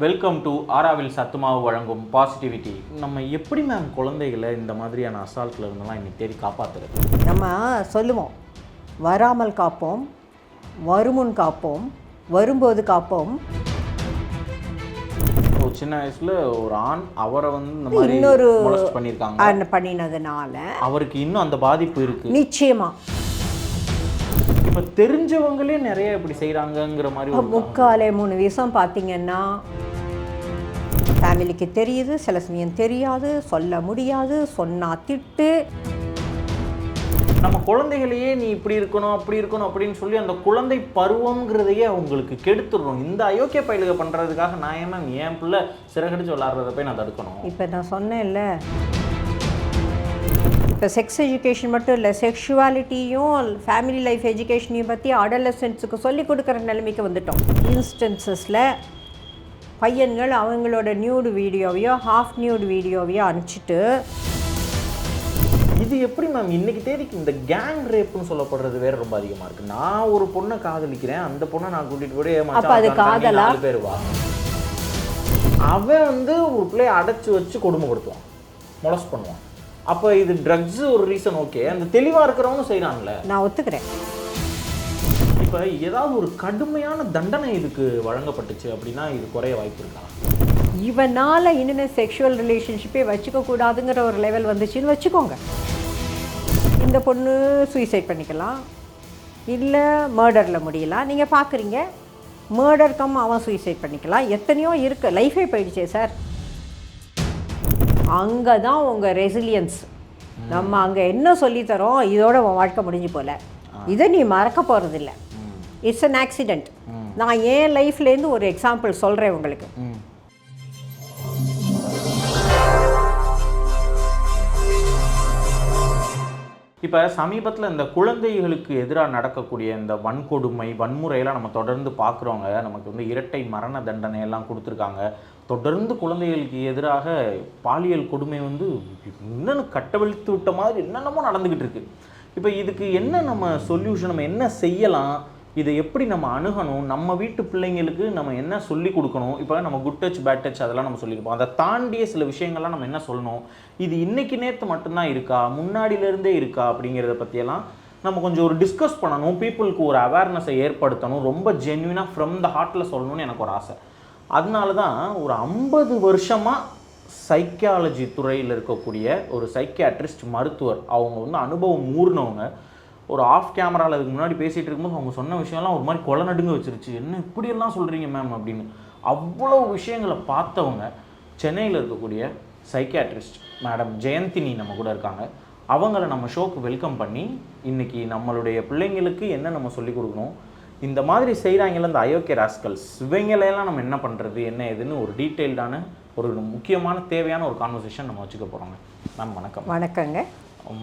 Welcome to Aaravil சத்துமாவு வழங்கும் positivity. நம்ம எப்படி மேம் குழந்தைகளை இந்த மாதிரியான அசால்ட்டில் இருந்தெல்லாம் இன்னைக்கு தேடி காப்பாற்றுறது? நம்ம சொல்லுவோம், வராமல் காப்போம், வருமுன் காப்போம், வரும்போது காப்போம். ஒரு சின்ன வயசில் ஒரு ஆண் அவரை வந்து இந்த மாதிரி இன்னொரு பண்ணியிருக்காங்க, பண்ணினதுனால அவருக்கு இன்னும் அந்த பாதிப்பு இருக்குது. நிச்சயமாக இப்போ தெரிஞ்சவங்களே நிறைய இப்படி செய்கிறாங்கங்கிற மாதிரி 3 விஷயம் பார்த்தீங்கன்னா ஃபேமிலிக்கு தெரியுது, சில சமயம் தெரியாது, சொல்ல முடியாது, சொன்னா திட்டு. நம்ம குழந்தைகளையே நீ இப்படி இருக்கணும் அப்படி இருக்கணும் அப்படின்னு சொல்லி அந்த குழந்தை பருவங்கிறதையே அவங்களுக்கு கெடுத்துடுறோம். இந்த அயோக்கிய பயிலுக பண்ணுறதுக்காக நான் ஏன் மேம் என் பிள்ளை சிறகடிச்சு விளாட்றத போய் நான் தடுக்கணும்? இப்போ நான் சொன்னேன்ல, இப்போ செக்ஸ் எஜுகேஷன் மட்டும் இல்லை, செக்ஷுவாலிட்டியும் ஃபேமிலி லைஃப் எஜுகேஷனையும் பற்றி அடலசன்ஸுக்கு சொல்லிக் கொடுக்குற நிலைமைக்கு வந்துட்டோம். இன்ஸ்டன்சஸில் பையன்கள் அவங்களோட நியூடு வீடியோவையோ ஹாஃப் நியூடு வீடியோவையோ அனுப்பிச்சிட்டு, இது எப்படி மேம் இன்னைக்கு தேதிக்கு இந்த கேங் ரேப்புன்னு சொல்லப்படுறது வேற ரொம்ப அதிகமாக இருக்குது. நான் ஒரு பொண்ணை காதலிக்கிறேன், அந்த பொண்ணை நான் கூட்டிகிட்டு போய் அப்போ அது காதலா? 4 பேர் வா, அவன் வந்து ஒரு பிள்ளையை அடைச்சி வச்சு கொடுமைப்படுத்துவான், மொலஸ்ட் பண்ணுவான். அப்போ இது ட்ரக்ஸு ஒரு ரீசன், ஓகே. அந்த தெளிவாக இருக்கிறவனும் செய்கிறான்ல, நான் ஒத்துக்கிறேன். இப்போ ஏதாவது ஒரு கடுமையான தண்டனை இதுக்கு வழங்கப்பட்டுச்சு அப்படின்னா இது குறைய வாய்ப்பு இருக்கா? இவனால் இன்னும் செக்ஷுவல் ரிலேஷன்ஷிப்பே வச்சுக்க கூடாதுங்கிற ஒரு லெவல் வந்துச்சுன்னு வச்சுக்கோங்க. இந்த பொண்ணு சூசைட் பண்ணிக்கலாம், இல்லை மர்டரில் முடியலாம். நீங்கள் பார்க்குறீங்க, மர்டர் கம் அவன் சூசைட் பண்ணிக்கலாம், எத்தனையோ இருக்குது. லைஃபே போயிடுச்சே சார். அங்கே தான் உங்கள் ரெசிலியன்ஸ். நம்ம அங்கே என்ன சொல்லித்தரோம், இதோட உன் வாழ்க்கை முடிஞ்சு போல, இதை நீ மறக்க போகிறதில்ல. It's an accident. நான் என் லைஃப்லேருந்து ஒரு எக்ஸாம்பிள் சொல்கிறேன் உங்களுக்கு. இப்போ சமீபத்தில் இந்த குழந்தைகளுக்கு எதிராக நடக்கக்கூடிய இந்த வன்கொடுமை வன்முறையெல்லாம் நம்ம தொடர்ந்து பார்க்குறோங்க. நமக்கு வந்து இரட்டை மரண தண்டனையெல்லாம் கொடுத்துருக்காங்க. தொடர்ந்து குழந்தைகளுக்கு எதிராக பாலியல் கொடுமை வந்து இன்னும் கட்டவிழ்த்து விட்ட மாதிரி என்னென்னமோ நடந்துக்கிட்டு இருக்கு. இப்போ இதுக்கு என்ன நம்ம சொல்யூஷன், நம்ம என்ன செய்யலாம், இதை எப்படி நம்ம அணுகணும், நம்ம வீட்டு பிள்ளைங்களுக்கு நம்ம என்ன சொல்லி கொடுக்கணும்? இப்போ நம்ம குட் டச் பேட் டச் அதெல்லாம் நம்ம சொல்லியிருப்போம். அதை தாண்டிய சில விஷயங்கள்லாம் நம்ம என்ன சொல்லணும்? இது இன்னைக்கு நேற்று மட்டும்தான் இருக்கா, முன்னாடியிலேருந்தே இருக்கா அப்படிங்கிறத பற்றியெல்லாம் நம்ம கொஞ்சம் ஒரு டிஸ்கஸ் பண்ணணும். பீப்புளுக்கு ஒரு அவேர்னஸை ஏற்படுத்தணும். ரொம்ப ஜென்யூனாக ஃப்ரம் த ஹார்ட்டில் சொல்லணும்னு எனக்கு ஒரு ஆசை. அதனால தான் ஒரு 50 வருஷமாக சைக்காலஜி துறையில் இருக்கக்கூடிய ஒரு சைக்கியாட்ரிஸ்ட் மருத்துவர், அவங்க வந்து அனுபவம் ஊர்னவங்க, ஒரு ஆஃப் கேமராவில் அதுக்கு முன்னாடி பேசிகிட்டு இருக்கும்போது அவங்க சொன்ன விஷயம்லாம் ஒரு மாதிரி கொலை நடுங்க வச்சிருச்சு. என்ன இப்படியெல்லாம் சொல்கிறீங்க மேம் அப்படின்னு. அவ்வளோ விஷயங்களை பார்த்தவங்க சென்னையில் இருக்கக்கூடிய சைக்கியாட்ரிஸ்ட் மேடம் ஜெயந்தினி நம்ம கூட இருக்காங்க. அவங்கள நம்ம ஷோக்கு வெல்கம் பண்ணி இன்றைக்கி நம்மளுடைய பிள்ளைங்களுக்கு என்ன நம்ம சொல்லிக் கொடுக்கணும், இந்த மாதிரி செய்கிறாங்கல்ல இந்த அயோக்கிய ராஸ்கல்ஸ், இவங்களையெல்லாம் நம்ம என்ன பண்ணுறது என்ன ஏதுன்னு ஒரு டீட்டெயில்டான ஒரு முக்கியமான தேவையான ஒரு கான்வர்சேஷன் நம்ம வச்சுக்க போகிறோங்க. மேம் வணக்கம். வணக்கங்க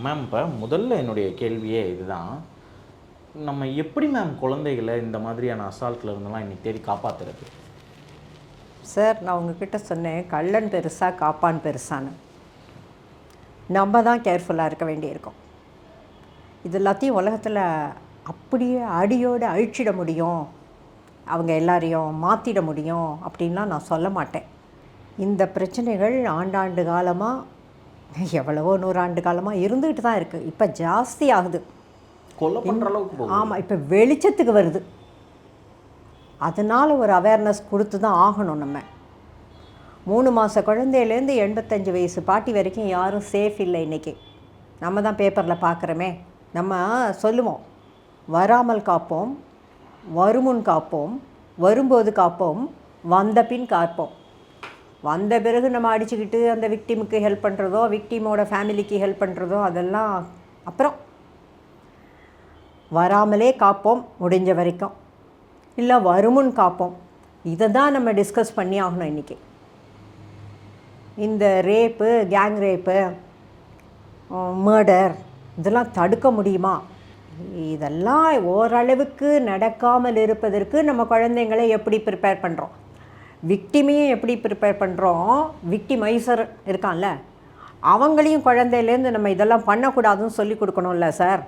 மேம். இப்போ முதல்ல என்னுடைய கேள்வியே இதுதான், நம்ம எப்படி மேம் குழந்தைகளை இந்த மாதிரியான அசால்ட்டில் இருந்தெல்லாம் இன்னைக்கு தேடி காப்பாற்றுறது? சார், நான் உங்ககிட்ட சொன்னேன், கள்ளன் பெருசா காப்பான் பெருசான்னு. நம்ம தான் கேர்ஃபுல்லாக இருக்க வேண்டியிருக்கோம். இது எல்லாத்தையும் உலகத்தில் அப்படியே அடியோடு அழிச்சிட முடியும், அவங்க எல்லாரையும் மாற்றிட முடியும் அப்படின்லாம் நான் சொல்ல மாட்டேன். இந்த பிரச்சனைகள் ஆண்டாண்டு காலமாக, எவ்வளவோ 100 ஆண்டு காலமாக இருந்துகிட்டு தான் இருக்குது. இப்போ ஜாஸ்தி ஆகுது, கொலை பண்ணுற அளவுக்கு. ஆமாம், இப்போ வெளிச்சத்துக்கு வருது. அதனால் ஒரு அவேர்னஸ் கொடுத்து தான் ஆகணும். நம்ம 3 மாத குழந்தையிலேருந்து 85 வயசு பாட்டி வரைக்கும் யாரும் சேஃப் இல்லை இன்றைக்கி. நம்ம தான் பேப்பரில் பார்க்குறோமே. நம்ம சொல்லுவோம், வராமல் காப்போம், வருமுன் காப்போம், வரும்போது காப்போம், வந்த பின் காப்போம். வந்த பிறகு நம்ம அடிச்சுக்கிட்டு அந்த விக்டிமுக்கு ஹெல்ப் பண்ணுறதோ, விக்டிமோட ஃபேமிலிக்கு ஹெல்ப் பண்ணுறதோ, அதெல்லாம் அப்புறம். வராமலே காப்போம் முடிஞ்ச வரைக்கும், இல்லை வருமுன் காப்போம். இதை தான் நம்ம டிஸ்கஸ் பண்ணி ஆகணும் இன்றைக்கி. இந்த ரேப்பு, கேங் ரேப்பு, மர்டர் இதெல்லாம் தடுக்க முடியுமா? இதெல்லாம் ஓரளவுக்கு நடக்காமல் இருப்பதற்கு நம்ம குழந்தைங்களை எப்படி ப்ரிப்பேர் பண்ணுறோம், விக்டிமையும் எப்படி ப்ரிப்பேர் பண்ணுறோம். விக்டிமைசர் இருக்கான்ல, அவங்களையும் குழந்தையிலேருந்து நம்ம இதெல்லாம் பண்ணக்கூடாதுன்னு சொல்லி கொடுக்கணும்ல சார்.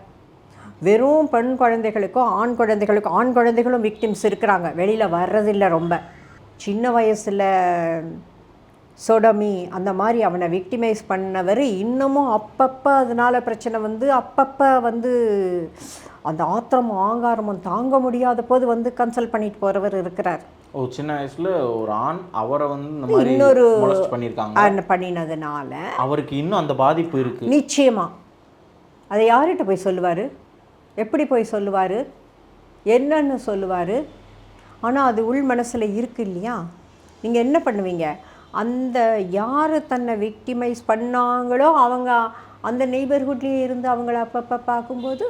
வெறும் பெண் குழந்தைகளுக்கும் ஆண் குழந்தைகளுக்கும், ஆண் குழந்தைகளும் விக்டிம்ஸ் இருக்கிறாங்க, வெளியில் வர்றதில்லை ரொம்ப. சின்ன வயசில் சொடமி அந்த மாதிரி அவனை விக்டிமைஸ் பண்ணவர் இன்னமும் அப்பப்போ அதனால் பிரச்சனை வந்து அப்பப்போ வந்து அந்த ஆத்திரமும் ஆங்காரமும் தாங்க முடியாத போது வந்து கன்சல்ட் பண்ணிட்டு போகிறவர் இருக்கிறார். சின்ன வயசுல ஒரு ஆண் அவரை வந்து இந்த மாதிரி இன்னொரு molest பண்ணியிருக்காங்க, பண்ணினதுனால அவருக்கு இன்னும் அந்த பாதிப்பு இருக்கு. நிச்சயமாக அதை யார்கிட்ட போய் சொல்லுவார், எப்படி போய் சொல்லுவார், என்னன்னு சொல்லுவார்? ஆனால் அது உள் மனசில் இருக்கு இல்லையா? நீங்கள் என்ன பண்ணுவீங்க, அந்த யார் தன்னை விக்டிமைஸ் பண்ணாங்களோ அவங்க அந்த நெய்பர்ஹுட்லேயே இருந்து அவங்கள அப்பப்போ பார்க்கும்போது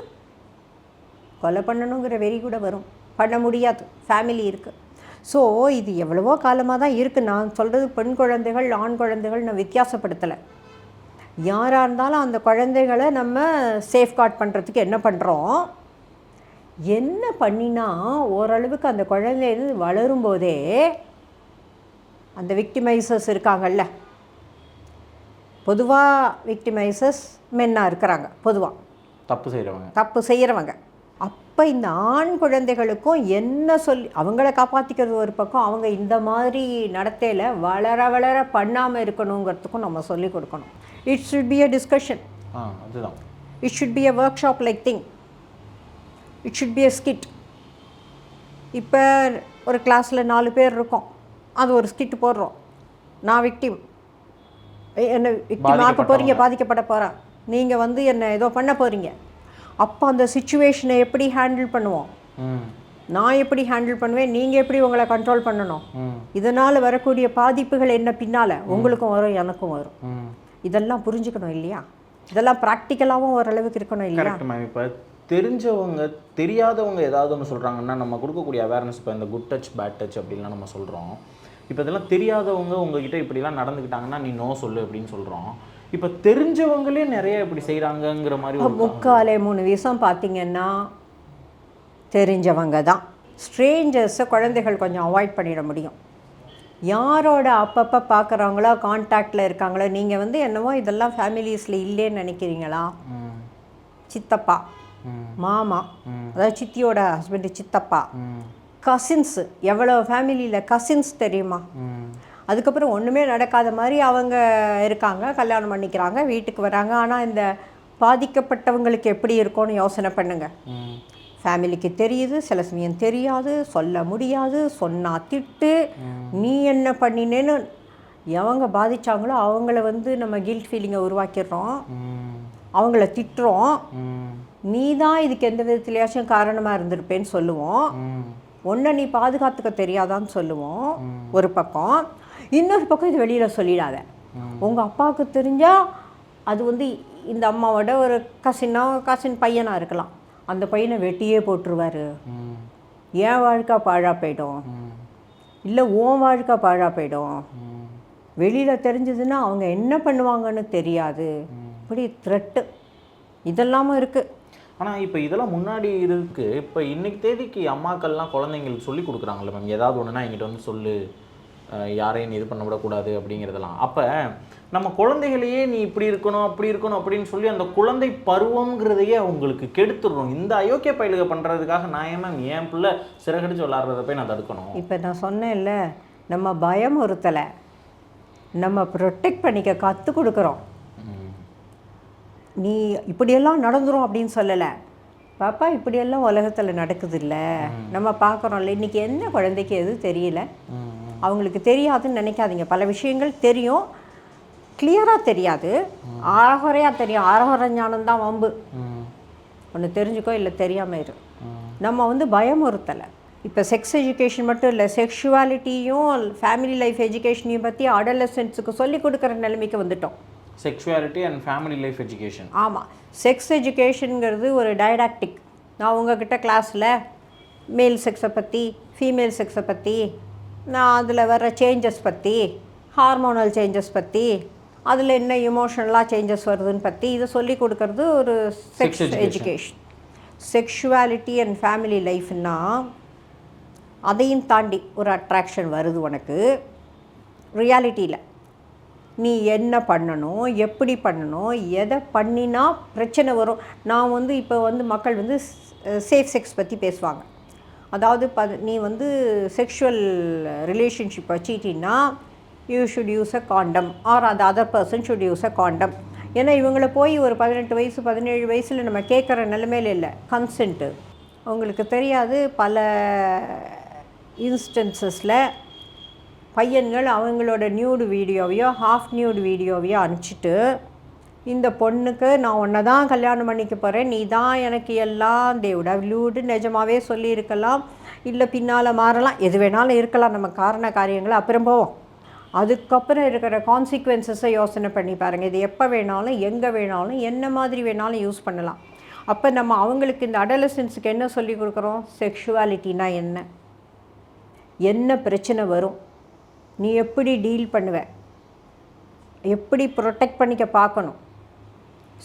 கொலை பண்ணணுங்கிற வெறி கூட வரும். பண்ண முடியாது, ஃபேமிலி இருக்குது. ஸோ இது எவ்வளவோ காலமாக தான் இருக்குது. நான் சொல்கிறது பெண் குழந்தைகள் ஆண் குழந்தைகள் நான் வித்தியாசப்படுத்தலை. யாராக இருந்தாலும் அந்த குழந்தைகளை நம்ம சேஃப்கார்ட் பண்ணுறதுக்கு என்ன பண்ணுறோம், என்ன பண்ணினா ஓரளவுக்கு அந்த குழந்தை வளரும்போதே அந்த விக்டிமைசர்ஸ் இருக்காங்கல்ல, பொதுவாக விக்டிமைசர்ஸ் மென்னாக இருக்கிறாங்க, பொதுவாக தப்பு செய்கிறவங்க. அப்போ இந்த ஆண் குழந்தைகளுக்கும் என்ன சொல்லி அவங்கள காப்பாற்றிக்கிறது ஒரு பக்கம், அவங்க இந்த மாதிரி நடத்தையில் வளர வளர பண்ணாமல் இருக்கணுங்கிறதுக்கும் நம்ம சொல்லிக் கொடுக்கணும். It should be a discussion, அதுதான் it should be a workshop like thing, it should be a skit. இப்போ ஒரு கிளாஸில் 4 பேர் இருக்கோம், அது ஒரு ஸ்கிட் போடுறோம், நான் விக்டிம், என்னை விக்டிம் ஆக்க போகிறீங்க, பாதிக்கப்பட போகிறேன், நீங்கள் வந்து என்னை ஏதோ பண்ண போகிறீங்க. அப்போ அந்த சிச்சுவேஷனை எப்படி ஹேண்டில் பண்ணுவோம், நான் எப்படி ஹேண்டில் பண்ணுவேன், நீங்கள் எப்படி உங்களை கண்ட்ரோல் பண்ணணும், இதனால் வரக்கூடிய பாதிப்புகள் என்ன பின்னால் உங்களுக்கும் வரும் எனக்கும் வரும், இதெல்லாம் புரிஞ்சுக்கணும் இல்லையா? இதெல்லாம் ப்ராக்டிக்கலாகவும் ஓரளவுக்கு இருக்கணும் இல்லையா? இப்போ தெரிஞ்சவங்க தெரியாதவங்க ஏதாவது ஒன்று சொல்கிறாங்கன்னா நம்ம கொடுக்கக்கூடிய அவேர்னஸ், இப்போ இந்த குட் டச் பேட் டச் அப்படின்லாம் நம்ம சொல்கிறோம். இப்போ இதெல்லாம் தெரியாதவங்க உங்ககிட்ட இப்படிலாம் நடந்துக்கிட்டாங்கன்னா நீ நோ சொல்லு அப்படின்னு சொல்கிறோம். இப்போ தெரிஞ்சவங்களே நிறைய இப்படி செய்கிறாங்கங்கிற மாதிரி 3 விஷயம் பார்த்தீங்கன்னா தெரிஞ்சவங்க தான். ஸ்ட்ரேஞ்சர்ஸை குழந்தைகள் கொஞ்சம் அவாய்ட் பண்ணிட முடியும். யாரோட அப்பப்போ பார்க்குறாங்களோ கான்டாக்டில் இருக்காங்களோ, நீங்கள் வந்து என்னவோ இதெல்லாம் ஃபேமிலிஸில் இல்லைன்னு நினைக்கிறீங்களா? சித்தப்பா, மாமா, அதாவது சித்தியோட ஹஸ்பண்டு சித்தப்பா, கசின்ஸு, எவ்வளோ ஃபேமிலியில் கசின்ஸ் தெரியுமா? அதுக்கப்புறம் ஒன்றுமே நடக்காத மாதிரி அவங்க இருக்காங்க, கல்யாணம் பண்ணிக்கிறாங்க, வீட்டுக்கு வராங்க. ஆனால் இந்த பாதிக்கப்பட்டவங்களுக்கு எப்படி இருக்கும்னு யோசனை பண்ணுங்கள். ஃபேமிலிக்கு தெரியுது, சில சமயம் தெரியாது, சொல்ல முடியாது, சொன்னால் திட்டு, நீ என்ன பண்ணினேன்னு எவங்க பாதித்தாங்களோ அவங்கள வந்து நம்ம கில்ட் ஃபீலிங்கை உருவாக்கிடுறோம், அவங்கள திட்டுறோம், நீ தான் இதுக்கு எந்த விதத்துலையாச்சும் காரணமாக இருந்திருப்பேன்னு சொல்லுவோம், ஒன்றை நீ பாதுகாத்துக்க தெரியாதான்னு சொல்லுவோம் ஒரு பக்கம். இன்னொரு பக்கம் இது வெளியில் சொல்லிடாத, உங்கள் அப்பாவுக்கு தெரிஞ்சால் அது வந்து இந்த அம்மாவோட ஒரு கசின் பையனாக இருக்கலாம், அந்த பையனை வெட்டியே போட்டுருவார், ஏன் வாழ்க்கை பாழாக போயிடும், இல்லை உன் வாழ்க்கை பாழாக போயிடும், வெளியில் தெரிஞ்சதுன்னா அவங்க என்ன பண்ணுவாங்கன்னு தெரியாது, இப்படி த்ரெட்டு இதெல்லாமும் இருக்குது. ஆனால் இப்போ இதெல்லாம் முன்னாடி இருக்குது. இப்போ இன்றைக்கி தேதிக்கு அம்மாக்கள்லாம் குழந்தைங்களுக்கு சொல்லி கொடுக்குறாங்கல்ல மேம், ஏதாவது ஒன்றுனா என்கிட்ட வந்து சொல்லு, யாரையும் இது பண்ண விடக்கூடாது அப்படிங்கிறதெல்லாம். அப்போ நம்ம குழந்தைகளையே நீ இப்படி இருக்கணும் அப்படி இருக்கணும் அப்படின்னு சொல்லி அந்த குழந்தை பருவங்கிறதையே அவங்களுக்கு கெடுத்துடுறோம். இந்த அயோக்கிய பயிலுக பண்ணுறதுக்காக நான் ஏன் மேம் என் பிள்ளை சிறகடிச்சு விளாட்றத போய் நான் தடுக்கணும்? இப்போ நான் சொன்னேன்ல, நம்ம பயமுறுத்தலை, நம்ம ப்ரொடெக்ட் பண்ணிக்க கற்றுக் கொடுக்குறோம். நீ இப்படியெல்லாம் நடந்துரும் அப்படின்னு சொல்லலை, பாப்பா இப்படியெல்லாம் உலகத்தில் நடக்குது இல்லை, நம்ம பார்க்குறோம்ல. இன்றைக்கி என்ன குழந்தைக்கு எது தெரியல, அவங்களுக்கு தெரியாதுன்னு நினைக்காதீங்க. பல விஷயங்கள் தெரியும், கிளியராக தெரியாது, ஆரகுறையாக தெரியும். ஆரகுறை ஞானம்தான் வம்பு. ஒன்று தெரிஞ்சுக்கோ, இல்லை தெரியாமல் இரு. நம்ம வந்து பயமுறுத்தலை. இப்போ செக்ஸ் எஜுகேஷன் மட்டும் இல்லை, செக்ஷுவாலிட்டியும் ஃபேமிலி லைஃப் எஜுகேஷனையும் பற்றி அடலசன்ஸுக்கு சொல்லிக் கொடுக்குற நிலைமைக்கு வந்துட்டோம். Sexuality and family life education. ஆமாம், செக்ஸ் எஜுகேஷனுங்கிறது ஒரு டைடாக்டிக். நான் உங்ககிட்ட கிளாஸில் மேல் செக்ஸை பற்றி, ஃபீமேல் செக்ஸை பற்றி, நான் அதில் வர சேஞ்சஸ் பற்றி, ஹார்மோனல் சேஞ்சஸ் பற்றி, அதில் என்ன இமோஷனலாக சேஞ்சஸ் வருதுன்னு பற்றி இதை சொல்லி கொடுக்கறது ஒரு sex education. Sexuality and family லைஃப்னா அதையும் தாண்டி ஒரு அட்ராக்ஷன் வருது உனக்கு ரியாலிட்டியில். நீ என்ன பண்ணணும், எப்படி பண்ணணும், எதை பண்ணினா பிரச்சனை வரும். நான் வந்து இப்போ வந்து மக்கள் வந்து சேஃப் செக்ஸ் பற்றி பேசுவாங்க. அதாவது நீ வந்து செக்ஷுவல் ரிலேஷன்ஷிப் வச்சுக்கிட்டீங்கன்னா you should use a condom or அந்த other person should use a condom. ஏன்னா இவங்கள போய் ஒரு 18 வயசு 17 வயசில் நம்ம கேட்குற நிலைமையில இல்லை. கன்சென்ட்டு அவங்களுக்கு தெரியாது. பல இன்ஸ்டன்சஸில் பையன்கள் அவங்களோட நியூடு வீடியோவையோ ஹாஃப் நியூடு வீடியோவையோ அனுப்பிச்சிட்டு இந்த பொண்ணுக்கு நான் உன்னை தான் கல்யாணம் பண்ணிக்க போகிறேன், நீ தான் எனக்கு எல்லாம் தேவிட விளூடு நிஜமாகவே சொல்லியிருக்கலாம், இல்லை பின்னால் மாறலாம், எது வேணாலும் இருக்கலாம், நம்ம காரண காரியங்களை அப்புறம் போவோம். அதுக்கப்புறம் இருக்கிற கான்சிக்வன்சஸை யோசனை பண்ணி பாருங்கள். இது எப்போ வேணாலும் எங்கே வேணாலும் என்ன மாதிரி வேணாலும் யூஸ் பண்ணலாம். அப்போ நம்ம அவங்களுக்கு இந்த அடலசன்ஸுக்கு என்ன சொல்லி கொடுக்குறோம்? செக்ஷுவாலிட்டினா என்ன, என்ன பிரச்சனை வரும், நீ எப்படி டீல் பண்ணுவ, எப்படி ப்ரொடெக்ட் பண்ணிக்க பார்க்கணும்,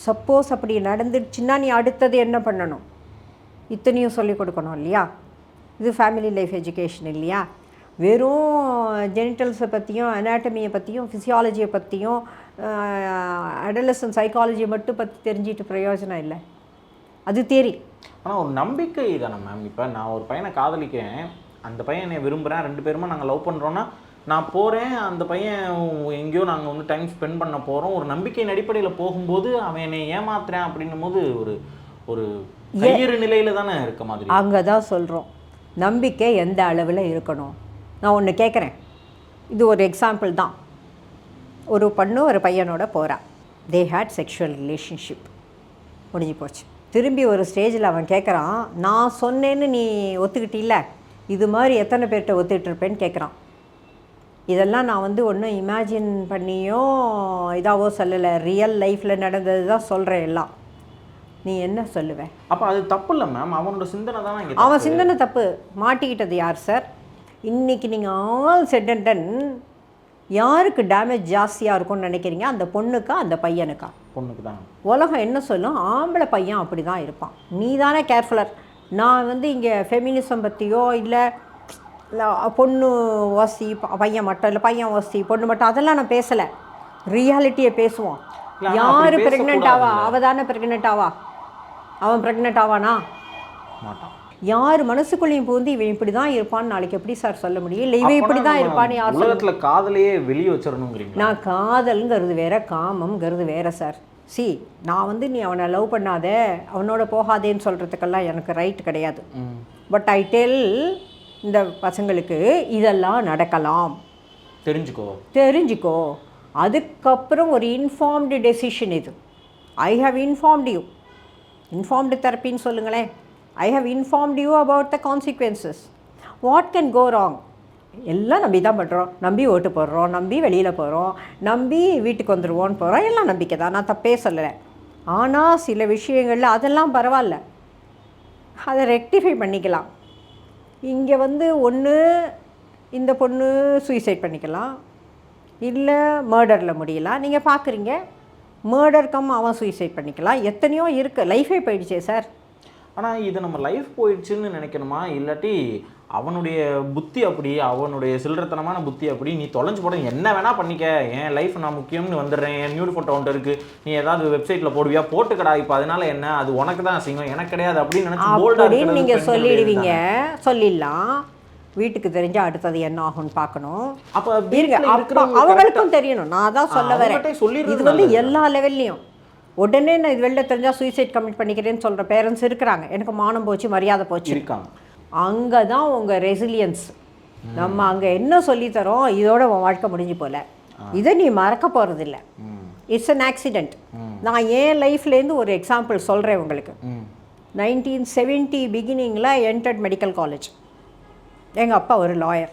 சப்போஸ் அப்படி நடந்துடுச்சுன்னா நீ அடுத்தது என்ன பண்ணணும், இத்தனையும் சொல்லிக் கொடுக்கணும் இல்லையா? இது ஃபேமிலி லைஃப் எஜுகேஷன் இல்லையா? வெறும் ஜெனிட்டல்ஸை பற்றியும் அனாட்டமியை பற்றியும் ஃபிசியாலஜியை பற்றியும் அடலசன் சைக்காலஜியை மட்டும் பற்றி தெரிஞ்சிட்டு பிரயோஜனம் இல்லை. அது தேரி. ஆனால் ஒரு நம்பிக்கை தானே மேம். இப்போ நான் ஒரு பையனை காதலிக்கிறேன், அந்த பையன் என்னை விரும்புகிறேன், 2 பேருமா நாங்கள் லவ் பண்ணுறோன்னா நான் போகிறேன், அந்த பையன் எங்கேயோ நாங்கள் வந்து டைம் ஸ்பெண்ட் பண்ண போகிறோம், ஒரு நம்பிக்கையின் அடிப்படையில் போகும்போது அவன் என்னை ஏமாத்துறேன் அப்படின்னும் போது ஒரு ஒரு கையறு நிலையில் தானே இருக்க மாதிரி. அங்கே தான் சொல்கிறோம் நம்பிக்கை எந்த அளவில் இருக்கணும். நான் ஒன்று கேட்குறேன், இது ஒரு எக்ஸாம்பிள் தான். ஒரு பொண்ணு ஒரு பையனோட போகிறா, தே ஹேட் செக்ஷுவல் ரிலேஷன்ஷிப், முடிஞ்சு போச்சு. திரும்பி ஒரு ஸ்டேஜில் அவன் கேட்குறான், நான் சொன்னேன்னு நீ ஒத்துக்கிட்டில்ல, இது மாதிரி எத்தனை பேர்கிட்ட ஒத்துக்கிட்டுருப்பேன்னு கேட்குறான். இதெல்லாம் நான் வந்து ஒன்றும் இமேஜின் பண்ணியோ இதாவோ சொல்லலை, ரியல் லைஃப்பில் நடந்தது தான் சொல்கிறேன் எல்லாம். நீ என்ன சொல்லுவேன்? அப்போ அது தப்பு இல்லை மேம், அவனோட சிந்தனை தானே. அவன் சிந்தனை தப்பு, மாட்டிக்கிட்டது யார் சார்? இன்றைக்கி நீங்கள் ஆல் செட் அண்ட் டன் யாருக்கு டேமேஜ் ஜாஸ்தியாக இருக்கும்னு நினைக்கிறீங்க? அந்த பொண்ணுக்கா அந்த பையனுக்கா? பொண்ணுக்கு தான். உலகம் என்ன சொல்லும்? ஆம்பளை பையன் அப்படி தான் இருப்பான், நீ தானே கேர்ஃபுல்லர். நான் வந்து இங்கே ஃபெமினிசம் பற்றியோ இல்லை பொண்ணு வாசி பையன் மட்டும் இல்லை பையன் வாசி பொண்ணு மட்டும் அதெல்லாம் நான் பேசலை, ரியாலிட்டியை பேசுவோம். யார் ப்ரெக்னென்ட் ஆவா? அவள் தானே ப்ரெக்னென்ட் ஆவா, அவன் ப்ரெக்னென்ட் ஆவானா? மாட்டான். யார் மனசுக்குள்ளேயும் பூந்து இவன் இப்படி தான் இருப்பான்னு நாளைக்கு எப்படி சார் சொல்ல முடியும்? இல்லை இவன் இப்படி தான் இருப்பான்னு யார் உலகத்தில் காதலையே வெளியே வச்சிடணுங்கிறீங்க? நான் காதல்ங்கிறது வேற, காமம்ங்கிறது வேற சார். நான் வந்து நீ அவனை லவ் பண்ணாத, அவனோட போகாதேன்னு சொல்கிறதுக்கெல்லாம் எனக்கு ரைட் கிடையாது. பட் ஐ டெல் இந்த பசங்களுக்கு இதெல்லாம் நடக்கலாம், தெரிஞ்சுக்கோ. அதுக்கப்புறம் ஒரு இன்ஃபார்ம்டு டெசிஷன் இது. I have informed you, informed தெரப்பின்னு சொல்லுங்களேன். I have informed you about the consequences. What can go wrong? எல்லாம் நம்பி தான் பண்ணுறோம், நம்பி ஓட்டு போடுறோம், நம்பி வெளியில் போகிறோம், நம்பி வீட்டுக்கு வந்துடுவோன்னு போகிறோம், எல்லாம் நம்பிக்கை தான், நான் தப்பே சொல்லலை. ஆனால் சில விஷயங்களில் அதெல்லாம் பரவாயில்ல, அதை ரெக்டிஃபை பண்ணிக்கலாம். இங்கே வந்து ஒன்று இந்த பொண்ணு சூசைட் பண்ணிக்கலாம், இல்லை மர்டரில் முடியலாம். நீங்கள் பார்க்குறீங்க மர்டர் கம் அவன் சூசைட் பண்ணிக்கலாம், எத்தனையோ இருக்குது. லைஃபே போயிடுச்சே சார். ஆனால் இது நம்ம லைஃப் போயிடுச்சுன்னு நினைக்கணுமா, இல்லாட்டி அவனுடைய புத்தி அப்படி, அவனுடைய சில்லறத்தனமான புத்தி அப்படி, நீ தொலைஞ்சு போட என்ன வேணால் பண்ணிக்க, என் லைஃப் நான் முக்கியம்னு வந்துடுறேன், என் நியூட் ஃபோட்டோ ஒன்று இருக்குது, நீ ஏதாவது வெப்சைட்டில் போடுவியா, போட்டுக்கடா, இப்போ அதனால என்ன, அது உனக்கு தான் அசிங்கம், எனக்கு கிடையாது அப்படின்னு நினச்சி நீங்கள் சொல்லிடுவீங்க. சொல்லிடலாம், வீட்டுக்கு தெரிஞ்சால் அடுத்தது என்ன ஆகும்னு பார்க்கணும். அப்போ அவங்களுக்கும் தெரியணும். நான் தான் சொல்ல வரேன், இது வந்து எல்லா லெவல்லையும். உடனே நான் இது வெளில தெரிஞ்சால் சூசைட் கமிட் பண்ணிக்கிறேன்னு சொல்கிற பேரண்ட்ஸ் இருக்கிறாங்க. எனக்கு மானம் போச்சு, மரியாதை போச்சு இருக்காங்க. அங்கே தான் உங்கள் ரெசிலியன்ஸ். நம்ம அங்கே என்ன சொல்லித்தரோம், இதோட உன் வாழ்க்கை முடிஞ்சு போல, இதை நீ மறக்க போகிறதில்ல, இட்ஸ் அன் ஆக்சிடெண்ட். நான் என் லைஃப்லேருந்து ஒரு எக்ஸாம்பிள் சொல்கிறேன் உங்களுக்கு. 1970 பிகினிங்கில் என்டர்ட் மெடிக்கல் காலேஜ். எங்கள் அப்பா ஒரு லாயர்,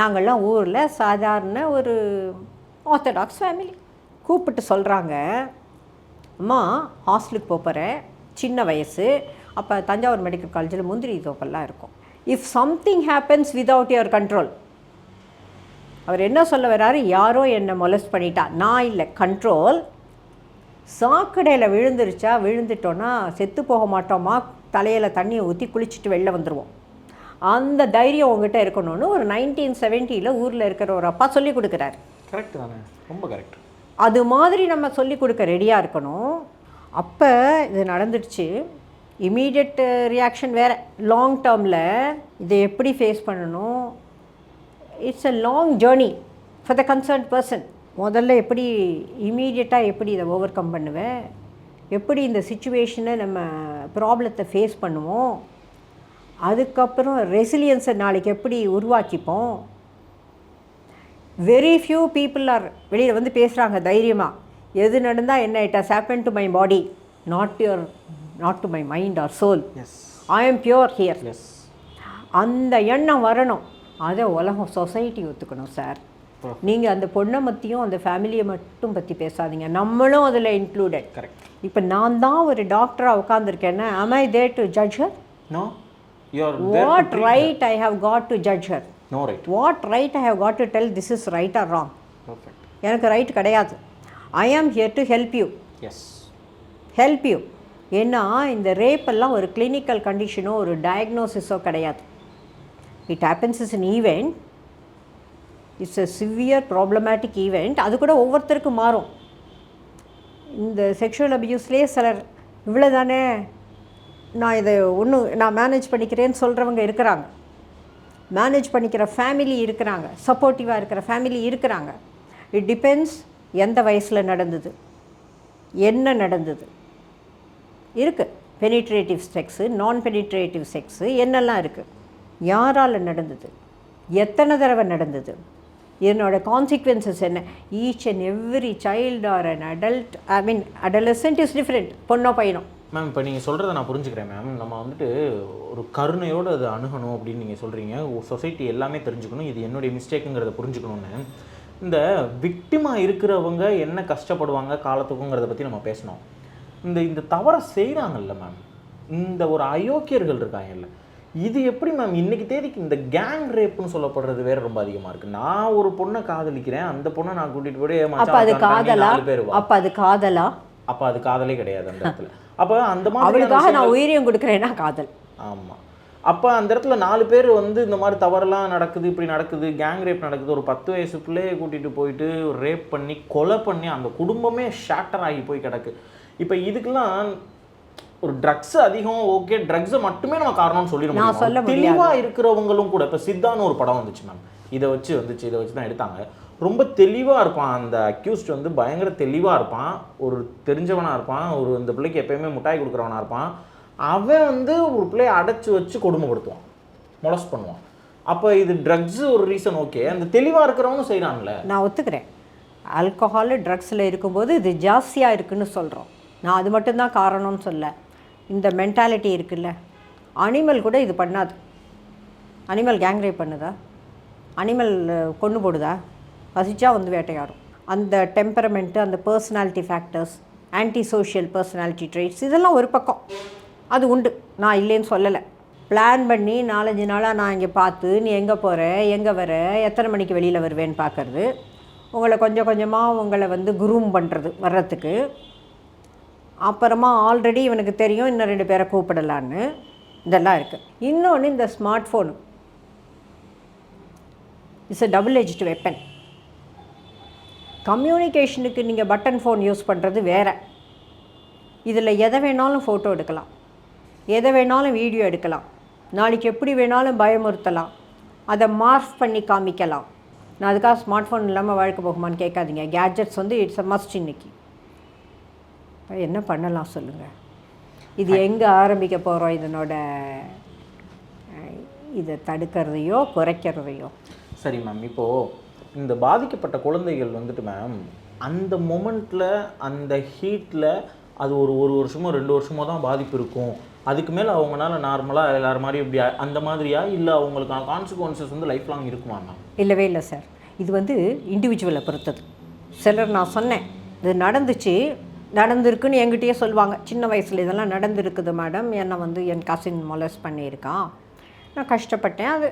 நாங்கள்லாம் ஊரில் சாதாரண ஒரு ஆர்த்தடாக்ஸ் ஃபேமிலி. கூப்பிட்டு சொல்கிறாங்க, அம்மா ஹாஸ்டலுக்கு போகிறேன், சின்ன வயசு. அப்போ தஞ்சாவூர் மெடிக்கல் காலேஜில் முந்திரி தோப்பெல்லாம் இருக்கும். If something happens without your control, அவர் என்ன சொல்ல வர்றாரு, யாரோ என்னை மொலஸ்ட் பண்ணிட்டா, நான் இல்லை, கண்ட்ரோல். சாக்கடையில் விழுந்துட்டோன்னா செத்து போக மாட்டோமா, தலையில் தண்ணியை ஊற்றி குளிச்சுட்டு வெளில வந்துடுவோம். அந்த தைரியம் உங்ககிட்ட இருக்கணும்னு ஒரு 1970 ஊரில் இருக்கிற ஒரு அப்பா சொல்லி கொடுக்குறாரு. கரெக்ட் தானே, ரொம்ப கரெக்ட். அது மாதிரி நம்ம சொல்லி கொடுக்க ரெடியாக இருக்கணும். அப்போ இது நடந்துடுச்சு. இமீடியட் ரியாக்ஷன் வேறு. லாங் டேர்மில் இதை எப்படி ஃபேஸ் பண்ணணும், it's a long journey for the concerned person. முதல்ல எப்படி இமீடியட்டாக எப்படி இதை ஓவர் கம் பண்ணுவேன், எப்படி இந்த சுச்சுவேஷனை நம்ம ப்ராப்ளத்தை ஃபேஸ் பண்ணுவோம், அதுக்கப்புறம் ரெசிலியன்ஸை நாளைக்கு எப்படி உருவாக்கிப்போம். வெரி ஃபியூ பீப்புள் ஆர் வெளியில் வந்து பேசுகிறாங்க தைரியமாக, எது நடந்தால் என்ன, it has happened to my body, not to my mind or soul, I am pure here. அந்த எண்ணம் வரணும். அதை உலகம் சொசைட்டி ஒத்துக்கணும் சார். நீங்கள் அந்த பொண்ணை மத்தியும் அந்த ஃபேமிலியை மட்டும் பற்றி பேசாதீங்க, நம்மளும் அதில் இன்க்ளூடட். கரெக்ட். இப்போ நான் தான் ஒரு டாக்டராக உட்காந்துருக்கேன்னா, am I there to judge her? No, you are there. What right I have got to judge her? No right. What right I have got to tell this is right or wrong? Perfect. எனக்கு right கிடையாது. I am here to help you. Yes. Help you. ஏன்னா இந்த ரேப்பெல்லாம் ஒரு clinical கண்டிஷனோ ஒரு டயக்னோசிஸோ கிடையாது. It happens is an event. It's a severe problematic event. அது கூட ஒவ்வொருத்தருக்கும் மாறும். இந்த செக்ஷுவல் அபியூஸ்லேயே சிலர் இவ்வளோ தானே, நான் மேனேஜ் பண்ணிக்கிறேன்னு சொல்கிறவங்க இருக்கிறாங்க, மேனேஜ் பண்ணிக்கிற ஃபேமிலி இருக்கிறாங்க, சப்போர்ட்டிவாக இருக்கிற ஃபேமிலி இருக்கிறாங்க. இட் டிபெண்ட்ஸ் எந்த வயசில் நடந்தது, என்ன நடந்தது இருக்குது. பெனிட்ரேட்டிவ் செக்ஸு, நான் பெனிட்ரேட்டிவ் செக்ஸு என்னெல்லாம் இருக்குது, யாரால் நடந்தது, எத்தனை தடவை நடந்தது, இதனோட கான்சிக்வன்சஸ் என்ன. Each and every child or an adult, I mean adolescent is different, பொண்ணோ பையனோ. மேம் இப்போ நீங்கள் சொல்கிறத நான் புரிஞ்சுக்கிறேன் மேம். நம்ம வந்துட்டு ஒரு கருணையோடு அதை அணுகணும் அப்படின்னு நீங்கள் சொல்கிறீங்க. சொசைட்டி எல்லாமே தெரிஞ்சுக்கணும், இது என்னுடைய மிஸ்டேக்குங்கிறத புரிஞ்சுக்கணுன்னு. இந்த விக்டிமாக இருக்கிறவங்க என்ன கஷ்டப்படுவாங்க காலத்துக்குங்கிறத பற்றி நம்ம பேசணும். இந்த தவறை செய்கிறாங்கல்ல மேம், இந்த ஒரு அயோக்கியர்கள் இருக்காங்கல்ல, இது எப்படி மேம் இன்னைக்கு தேதிக்கு இந்த கேங் ரேப்னு சொல்லப்படுறது வேற ரொம்ப அதிகமாக இருக்குது. நான் ஒரு பொண்ணை காதலிக்கிறேன், அந்த பொண்ணை நான் கூட்டிகிட்டு போய் அப்போ அது காதலா? அப்போ அது காதலா? அப்போ அது காதலே கிடையாது அந்த இடத்துல. அப்போ அந்த மாதிரி அவளுக்காக நான் உயிரியம் கொடுக்குறேன்னா காதல். ஆமாம். அப்போ அந்த இடத்துல 4 பேர் வந்து இந்த மாதிரி தவறுலாம் நடக்குது, இப்படி நடக்குது, கேங் ரேப் நடக்குது, ஒரு 10 வயசு பிள்ளையை கூட்டிகிட்டு போயிட்டு ரேப் பண்ணி கொலை பண்ணி அந்த குடும்பமே ஷேட்டர் ஆகி போய் கிடக்கு. இப்போ இதுக்கெல்லாம் ஒரு ட்ரக்ஸ் அதிகம், ஓகே ட்ரக்ஸை மட்டுமே நம்ம காரணம்னு சொல்லிட முடியும். தெளிவாக இருக்கிறவங்களும் கூட, இப்போ சித்தான்னு ஒரு படம் வந்துச்சு மேம், இதை வச்சு தான் எடுத்தாங்க. ரொம்ப தெளிவாக இருப்பான் அந்த அக்யூஸ்ட், வந்து பயங்கர தெளிவாக இருப்பான், ஒரு தெரிஞ்சவனாக இருப்பான், ஒரு இந்த பிள்ளைக்கு எப்பயுமே முட்டாய் கொடுக்குறவனாக இருப்பான். அவன் வந்து ஒரு பிள்ளையை அடைச்சி வச்சு கொடுமைப்படுத்துவான், மொலஸ்ட் பண்ணுவான். அப்போ இது ட்ரக்ஸு ஒரு ரீசன், ஓகே. அந்த தெளிவாக இருக்கிறவங்க செய்கிறாங்களே, நான் ஒத்துக்கிறேன். ஆல்கஹாலு ட்ரக்ஸில் இருக்கும்போது இது ஜாஸ்தியாக இருக்குதுன்னு சொல்கிறோம். நான் அது மட்டும்தான் காரணம்னு சொல்ல. இந்த மென்டாலிட்டி இருக்குல்ல, அனிமல் கூட இது பண்ணாது. அனிமல் கேங் ரேப் பண்ணுதா? அனிமல் கொண்டு போடுதா? பசிச்சா வந்து வேட்டையாடும். அந்த டெம்பரமெண்ட்டு, அந்த personality factors, anti social personality traits, இதெல்லாம் ஒரு பக்கம் அது உண்டு, நான் இல்லைன்னு சொல்லலை. பிளான் பண்ணி 4-5 நாளாக நான் இங்கே பார்த்து, நீ எங்கே போகிற, எங்கே வர, எத்தனை மணிக்கு வெளியில் வருவேன்னு பார்க்குறது, உங்களை கொஞ்சம் கொஞ்சமாக உங்களை வந்து குரூம் பண்ணுறது வர்றதுக்கு. அப்புறமா ஆல்ரெடி இவனுக்கு தெரியும் இன்னும் 2 பேரை கூப்பிடலான்னு, இதெல்லாம் இருக்குது. இன்னொன்று, இந்த smart phone it's a double-edged weapon. கம்யூனிகேஷனுக்கு நீங்கள் பட்டன் ஃபோன் யூஸ் பண்ணுறது வேறு. இதில் எதை வேணாலும் ஃபோட்டோ எடுக்கலாம், எதை வேணாலும் வீடியோ எடுக்கலாம், நாளைக்கு எப்படி வேணாலும் பயமுறுத்தலாம், அதை மார்ஃப் பண்ணி காமிக்கலாம். நான் அதுக்காக ஸ்மார்ட் ஃபோன் இல்லாமல் வாழ்க்கை போகுமான்னு கேட்காதீங்க. கேட்ஜெட்ஸ் வந்து இட்ஸ் அ மஸ்ட் இன்னைக்கு. என்ன பண்ணலாம் சொல்லுங்கள்? இது எங்கே ஆரம்பிக்க போகிறோம் இதனோட இதை தடுக்கிறதையோ குறைக்கிறதையோ? சரி மேம், இப்போது இந்த பாதிக்கப்பட்ட குழந்தைகள் வந்துட்டு மேம் அந்த மொமெண்ட்டில், அந்த ஹீட்டில், அது ஒரு வருஷமோ 2 வருஷமோ தான் பாதிப்பு இருக்கும். அதுக்கு மேலே அவங்களால நார்மலாக எல்லாரும் மாதிரி இப்படி அந்த மாதிரியா, இல்லை அவங்களுக்கான கான்சிக்வன்சஸ் வந்து லைஃப் லாங் இருக்குமா மேம்? இல்லவே இல்லை சார். இது வந்து இண்டிவிஜுவலை பொறுத்தது. சிலர் நான் சொன்னேன் இது நடந்திருக்குன்னு என்கிட்டயே சொல்லுவாங்க, சின்ன வயசில் இதெல்லாம் நடந்திருக்குது மேடம், என்னை வந்து என் கசின் மொலஸ்ட் பண்ணியிருக்கான், நான் கஷ்டப்பட்டேன். அது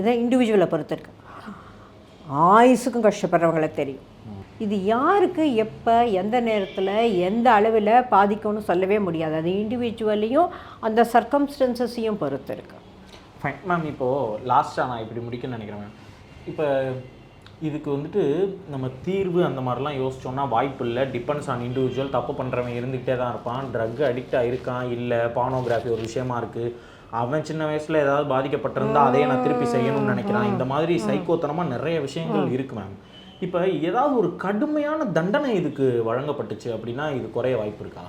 இதை இண்டிவிஜுவலை பொறுத்திருக்கு. ஆயுசுக்கும் கஷ்டப்படுறவங்கள தெரியும். இது யாருக்கு எப்போ எந்த நேரத்தில் எந்த அளவில் பாதிக்கும்னு சொல்லவே முடியாது. அது இண்டிவிஜுவலையும் அந்த சர்க்கம்ஸ்டன்சஸையும் பொறுத்து இருக்கு. Fine ma'am. இப்போது லாஸ்ட்டாக நான் இப்படி முடிக்கணும்னு நினைக்கிறேன் மேம். இப்போ இதுக்கு வந்துட்டு நம்ம தீர்வு அந்த மாதிரிலாம் யோசிச்சோம்னா வாய்ப்பு இல்லை. Depends on individual. தப்பு பண்ணுறவன் இருந்துக்கிட்டே தான் இருப்பான். ட்ரக் அடிக்ட் ஆகிருக்கான், இல்லை பானோகிராஃபி ஒரு விஷயமா இருக்குது, அவன் சின்ன வயசில் ஏதாவது பாதிக்கப்பட்டிருந்தா அதையே நான் திருப்பி செய்யணும்னு நினைக்கிறான். இந்த மாதிரி சைக்கோத்தனமாக நிறைய விஷயங்கள் இருக்குது மேம். இப்போ ஏதாவது ஒரு கடுமையான தண்டனை இதுக்கு வழங்கப்பட்டுச்சு அப்படின்னா இது குறைய வாய்ப்பு இருக்கா?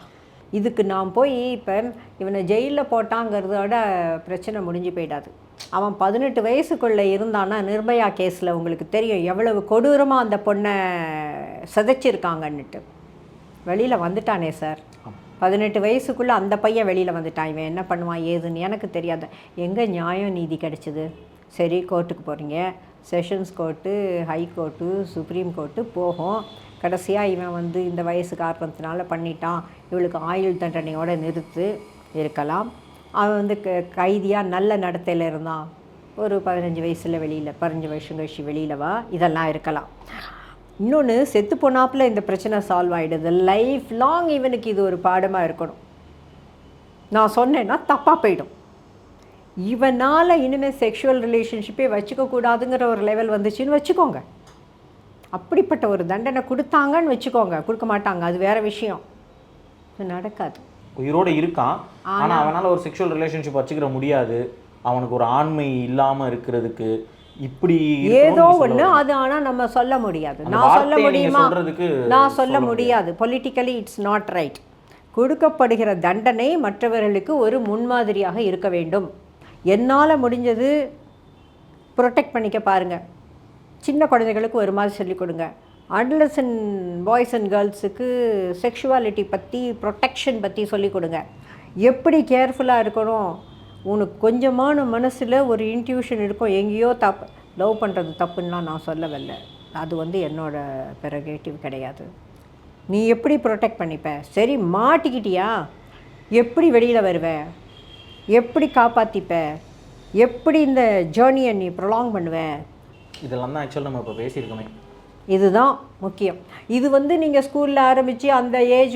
இதுக்கு நான் போய் இப்போ இவனை ஜெயிலில் போட்டாங்கிறதோட பிரச்சனை முடிஞ்சு போயிடாது. அவன் 18 வயசுக்குள்ளே இருந்தான்னா நிர்பயா கேஸில் உங்களுக்கு தெரியும் எவ்வளவு கொடூரமாக அந்த பொண்ணை சிதைச்சிருக்காங்கன்னுட்டு. வெளியில் வந்துட்டானே சார், 18 வயசுக்குள்ளே அந்த பையன் வெளியில் வந்துட்டான். இவன் என்ன பண்ணுவான் ஏதுன்னு எனக்கு தெரியாது. எங்கே நியாயம் நீதி கிடச்சிது? சரி, கோர்ட்டுக்கு போகிறீங்க, sessions court, high court, supreme court போகும். கடைசியாக இவன் வந்து இந்த வயசு காரணத்தினால பண்ணிட்டான், இவளுக்கு ஆயுள் தண்டனையோடு நிறுத்து இருக்கலாம். அவன் வந்து கைதியாக நல்ல நடத்தையில் இருந்தான், ஒரு 15 வயசில் வெளியில், 15 வருஷம் கழிச்சு வெளியில் வா, இதெல்லாம் இருக்கலாம். இன்னொன்று, செத்து போனாப்பில் இந்த பிரச்சனை சால்வ் ஆகிடுது. லைஃப் லாங் இவனுக்கு இது ஒரு பாடமாக இருக்கணும். நான் சொன்னேன்னா தப்பாக போயிடும். இவனால் இனிமேல் செக்ஷுவல் ரிலேஷன்ஷிப்பே வச்சுக்கக்கூடாதுங்கிற ஒரு லெவல் வந்துச்சுன்னு வச்சுக்கோங்க. அப்படிப்பட்ட ஒரு தண்டனை கொடுத்தாங்கன்னு வச்சுக்கோங்க. கொடுக்க மாட்டாங்க, அது வேறு விஷயம். நடக்காது. உயிரோடு இருக்கான், ஆனால் அவனால் ஒரு செக்ஷுவல் ரிலேஷன்ஷிப் வச்சுக்கிற முடியாது. அவனுக்கு ஒரு ஆண்மை இல்லாமல் இருக்கிறதுக்கு இப்படி ஏதோ ஒன்று அது. ஆனால் நம்ம சொல்ல முடியாது. நான் சொல்ல முடியுமா? நான் சொல்ல முடியாது. Politically it's not right. கொடுக்கப்படுகிற தண்டனை மற்றவர்களுக்கு ஒரு முன்மாதிரியாக இருக்க வேண்டும். என்னால் முடிஞ்சது ப்ரொடெக்ட் பண்ணிக்க பாருங்கள். சின்ன குழந்தைகளுக்கு ஒரு மாதிரி சொல்லிக் கொடுங்க. அடலசன்ட் பாய்ஸ் அண்ட் கேர்ள்ஸுக்கு செக்ஷுவாலிட்டி பற்றி, ப்ரொடெக்ஷன் பற்றி சொல்லிக் கொடுங்க. எப்படி கேர்ஃபுல்லாக இருக்கணும். உனக்கு கொஞ்சமான மனசில் ஒரு இன்ட்யூஷன் இருக்கும், எங்கேயோ தப்பு, லவ் பண்ணுறது தப்புன்னா நான் சொல்லவில்லை. அது வந்து என்னோடய ப்ரெரோகேட்டிவ் கிடையாது. நீ எப்படி ப்ரொடெக்ட் பண்ணிப்ப? சரி, மாட்டிக்கிட்டியா, எப்படி வெளியில் வருவ, எப்படி காப்பாற்றிப்ப, எப்படி இந்த ஜேர்னியை நீ ப்ரொலாங் பண்ணுவ, இதெல்லாம் தான் ஆக்சுவலாக நம்ம இப்போ பேசியிருக்கோமே. இதுதான் முக்கியம். இது வந்து நீங்கள் ஸ்கூலில் ஆரம்பித்து அந்த ஏஜ்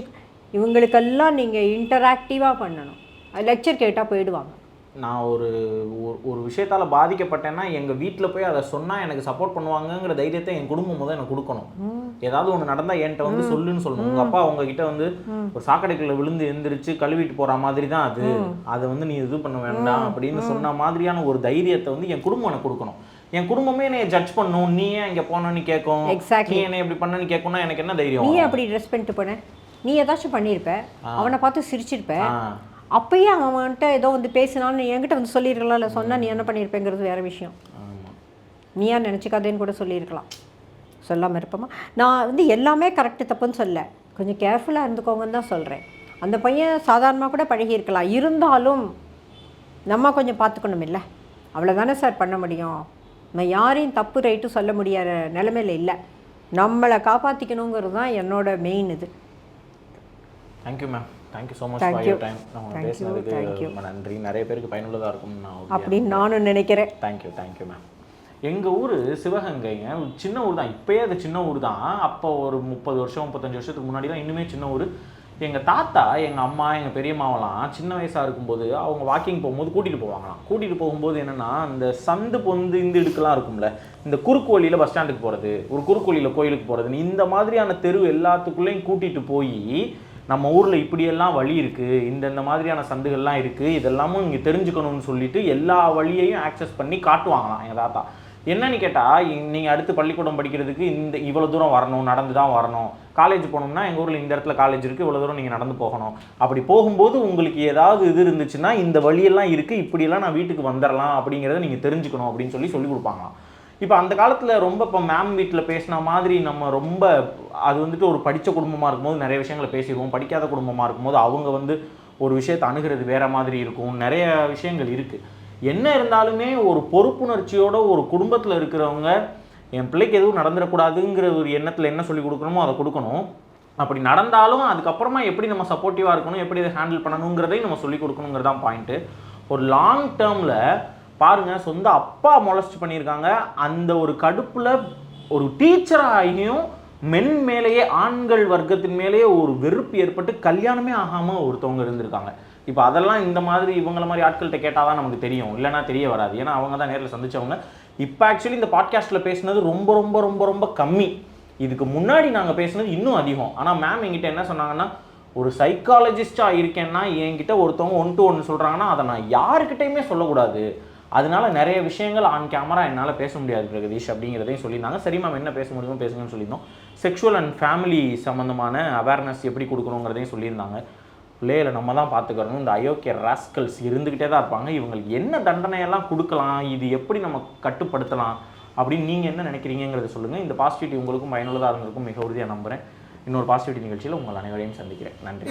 இவங்களுக்கெல்லாம் நீங்கள் இன்டராக்டிவாக பண்ணணும். லெக்சர் கேட்டால் போயிடுவாங்க. நான் ஒரு ஒரு விஷயத்தால் பாதிக்கப்பட்டேன்னா எங்கள் வீட்டில் போய் அதை சொன்னால் எனக்கு சப்போர்ட் பண்ணுவாங்கங்கிற தைரியத்தை என் குடும்பம் முதல் எனக்கு கொடுக்கணும். ஏதாவது ஒன்று நடந்தால் என்கிட்ட வந்து சொல்லுன்னு சொல்லணும். உங்கள் அப்பா உங்ககிட்ட வந்து ஒரு சாக்கடைக்குள்ள விழுந்து எந்திரிச்சு கழுவிட்டு போகிற மாதிரி தான் அது, அதை வந்து நீ இது பண்ண வேண்டாம் அப்படின்னு சொன்ன மாதிரியான ஒரு தைரியத்தை வந்து என் குடும்பம் எனக்கு கொடுக்கணும். என் குடும்பமே என்னை ஜட்ஜ் பண்ணும், நீ ஏன் இங்கே போனோன்னு கேட்கும், நீ என்னை எப்படி பண்ணன்னு கேட்கணும்னா எனக்கு என்ன தைரியம்? நீ அப்படி ட்ரெஸ் பண்ணிட்டு போன, நீ ஏதாச்சும் பண்ணியிருப்ப, அவனை பார்த்து சிரிச்சிருப்ப, அப்பயே அவன்கிட்ட ஏதோ வந்து பேசினான்னு என்கிட்ட வந்து சொல்லியிருக்கலாம். இல்லை சொன்னால் நீ என்ன பண்ணியிருப்பேங்கிறது வேறு விஷயம். நீ ஏன் நினச்சிக்காதேன்னு கூட சொல்லியிருக்கலாம். சொல்லாமல் இருப்போமா? நான் வந்து எல்லாமே கரெக்டு தப்புன்னு சொல்ல, கொஞ்சம் கேர்ஃபுல்லாக இருந்துக்கோங்கன்னு தான் சொல்கிறேன். அந்த பையன் சாதாரணமாக கூட பழகியிருக்கலாம், இருந்தாலும் நம்ம கொஞ்சம் பார்த்துக்கணும். இல்லை, அவ்வளோதானே சார் பண்ண முடியும். நான் யாரையும் தப்பு ரைட்டு சொல்ல முடியாத நிலைமையில் இல்லை. நம்மளை காப்பாற்றிக்கணுங்கிறது தான் என்னோட மெயின் இது. Thank you ma'am, thank you so much for your time. நம்ம பேசுனதுக்கு ரொம்ப நன்றி. நிறைய பேருக்கு பயனுள்ளதாக இருக்கும் அப்படின்னு நானும் நினைக்கிறேன். Thank you ma'am. எங்கள் ஊர் சிவகங்கைங்க, சின்ன ஊர் தான். இப்போயே அது சின்ன ஊர் தான். அப்போ ஒரு 30 வருஷம் 35 வருஷத்துக்கு முன்னாடி தான் இன்னுமே சின்ன ஊர். எங்கள் தாத்தா, எங்கள் அம்மா, எங்கள் பெரியம்மாவெல்லாம் சின்ன வயசாக இருக்கும்போது அவங்க வாக்கிங் போகும்போது கூட்டிகிட்டு போவாங்களாம். கூட்டிகிட்டு போகும்போது என்னென்னா, இந்த சந்து பொந்து இந்த இடுக்கெல்லாம் இருக்கும்ல, இந்த குறுக்கு வழியில் பஸ் ஸ்டாண்டுக்கு போகிறது, ஒரு குறுக்கு வழியில் கோயிலுக்கு போகிறது, இந்த மாதிரியான தெரு எல்லாத்துக்குள்ளேயும் கூட்டிகிட்டு போய் நம்ம ஊரில் இப்படியெல்லாம் வழி இருக்குது, இந்த மாதிரியான சந்துகள்லாம் இருக்குது, இதெல்லாமும் இங்கே தெரிஞ்சுக்கணும்னு சொல்லிட்டு எல்லா வழியையும் ஆக்சஸ் பண்ணி காட்டுவாங்களாம் எங்கள் தாத்தா. என்னன்னு கேட்டால், நீங்கள் அடுத்து பள்ளிக்கூடம் படிக்கிறதுக்கு இந்த இவ்வளோ தூரம் வரணும், நடந்து தான் வரணும். காலேஜ் போகணும்னா எங்கள் ஊரில் இந்த இடத்துல காலேஜ் இருக்குது, இவ்வளோ தூரம் நீங்கள் நடந்து போகணும். அப்படி போகும்போது உங்களுக்கு ஏதாவது இது இருந்துச்சுன்னா இந்த வழியெல்லாம் இருக்குது, இப்படியெல்லாம் நான் வீட்டுக்கு வந்துடலாம் அப்படிங்கிறத நீங்கள் தெரிஞ்சுக்கணும் அப்படின்னு சொல்லி கொடுப்பாங்களாம். இப்போ அந்த காலத்தில் ரொம்ப இப்போ மேம் வீட்டில் பேசின மாதிரி நம்ம ரொம்ப அது வந்துட்டு ஒரு படித்த குடும்பமாக இருக்கும்போது நிறைய விஷயங்களை பேசிடுவோம். படிக்காத குடும்பமாக இருக்கும்போது அவங்க வந்து ஒரு விஷயத்தை அணுகிறது வேறு மாதிரி இருக்கும். நிறைய விஷயங்கள் இருக்குது. என்ன இருந்தாலுமே ஒரு பொறுப்புணர்ச்சியோட ஒரு குடும்பத்தில் இருக்கிறவங்க என் பிள்ளைக்கு எதுவும் நடந்துடக்கூடாதுங்கிற ஒரு எண்ணத்தில் என்ன சொல்லி கொடுக்கணுமோ அதை கொடுக்கணும். அப்படி நடந்தாலும் அதுக்கப்புறமா எப்படி நம்ம சப்போர்ட்டிவாக இருக்கணும், எப்படி இதை ஹேண்டில் பண்ணணுங்கிறதையும் நம்ம சொல்லிக் கொடுக்கணுங்கிறதான் பாயிண்ட்டு. ஒரு லாங் டேர்மில் பாருங்கள், சொந்த அப்பா மொலஸ்ட் பண்ணியிருக்காங்க. அந்த ஒரு கடுப்பில் ஒரு டீச்சராகியும் மென் மேலேயே, ஆண்கள் வர்க்கத்தின் மேலேயே ஒரு வெறுப்பு ஏற்பட்டு கல்யாணமே ஆகாமல் ஒருத்தவங்க இருந்திருக்காங்க. இப்போ அதெல்லாம் இந்த மாதிரி இவங்கள மாதிரி ஆட்கள்கிட்ட கேட்டால் தான் நமக்கு தெரியும், இல்லைனா தெரிய வராது. ஏன்னா அவங்க தான் நேரில் சந்தித்தவங்க. இப்போ ஆக்சுவலி இந்த பாட்காஸ்ட்டில் பேசுனது ரொம்ப ரொம்ப ரொம்ப ரொம்ப கம்மி. இதுக்கு முன்னாடி நாங்கள் பேசுனது இன்னும் அதிகம். ஆனால் மேம் என்கிட்ட என்ன சொன்னாங்கன்னா, ஒரு சைக்காலஜிஸ்டாக இருக்கேன்னா என்கிட்ட ஒருத்தவங்க 1 to 1 சொல்கிறாங்கன்னா அதை நான் யாருக்கிட்டையுமே சொல்லக்கூடாது, அதனால நிறைய விஷயங்கள் ஆன் கேமரா என்னால் பேச முடியாது பிரகதீஷ் அப்படிங்கிறதையும் சொல்லியிருந்தாங்க. சரி மேம், என்ன பேச முடியுமோ பேசுங்கன்னு சொல்லியிருந்தோம். செக்ஷுவல் அண்ட் ஃபேமிலி சம்மந்தமான அவேர்னஸ் எப்படி கொடுக்கணுங்கிறதையும் சொல்லியிருந்தாங்க. பிள்ளைகளை நம்ம தான் பார்த்துக்கணும். இந்த அயோக்கிய ராஸ்கல்ஸ் இருந்துக்கிட்டே தான் இருப்பாங்க. இவங்களுக்கு என்ன தண்டனையெல்லாம் கொடுக்கலாம், இது எப்படி நம்ம கட்டுப்படுத்தலாம் அப்படின்னு நீங்கள் என்ன நினைக்கிறீங்கிறத சொல்லுங்கள். இந்த பாசிட்டிவிட்டி உங்களுக்கும் பயனுள்ளதாக இருந்திருக்கும் மிக உறுதியாக நம்புகிறேன். இன்னொரு பாசிட்டிவிட்டி நிகழ்ச்சியில் உங்கள் அனைவரையும் சந்திக்கிறேன். நன்றி.